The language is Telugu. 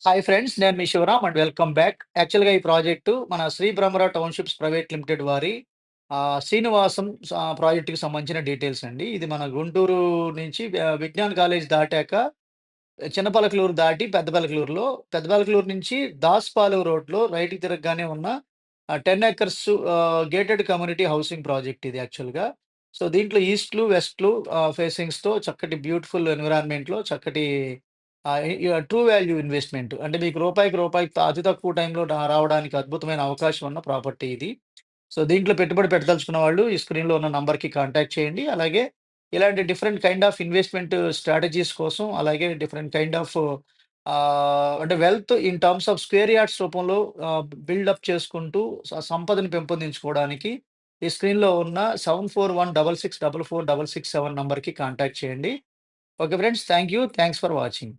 Hi friends. నేను మీ శివరామ్ అండ్ వెల్కమ్ బ్యాక్. యాక్చువల్‌గా ఈ ప్రాజెక్టు మన Shri Brahmarao townships private limited వారి శ్రీనివాసం ప్రాజెక్ట్‌కి సంబంధించిన డీటెయిల్స్ అండి. ఇది మన గుంటూరు నుంచి విజ్ఞాన్ కాలేజ్ దాటాక చిన్న పలకలూరు దాటి పెద్ద పలకలూరులో, పెద్ద పలకలూరు నుంచి దాస్‌పాలెం రోడ్‌లో రైట్‌కి తిరగగానే ఉన్న 10 acres gated community housing project ఇది యాక్చువల్‌గా. సో, దీంట్లో ఈస్ట్‌లు, వెస్ట్‌లు ఫేసింగ్స్‌తో చక్కటి బ్యూటిఫుల్ ఎన్విరాన్మెంట్‌లో చక్కటి ట్రూ వాల్యూ ఇన్వెస్ట్‌మెంట్. అంటే మీకు రూపాయికి రూపాయి అతి తక్కువ టైంలో రావడానికి అద్భుతమైన అవకాశం ఉన్న ప్రాపర్టీ ఇది. సో, దీంట్లో పెట్టుబడి పెట్టదలుచుకున్న వాళ్ళు ఈ స్క్రీన్‌లో ఉన్న నంబర్‌కి కాంటాక్ట్ చేయండి. అలాగే ఇలాంటి different kind of investment strategies కోసం, అలాగే డిఫరెంట్ కైండ్ ఆఫ్ అంటే wealth in terms of square yards రూపంలో బిల్డప్ చేసుకుంటూ సంపదని పెంపొందించుకోవడానికి ఈ స్క్రీన్‌లో ఉన్న 7416644667 నంబర్‌కి కాంటాక్ట్ చేయండి. Okay friends. Thank you. Thanks for watching.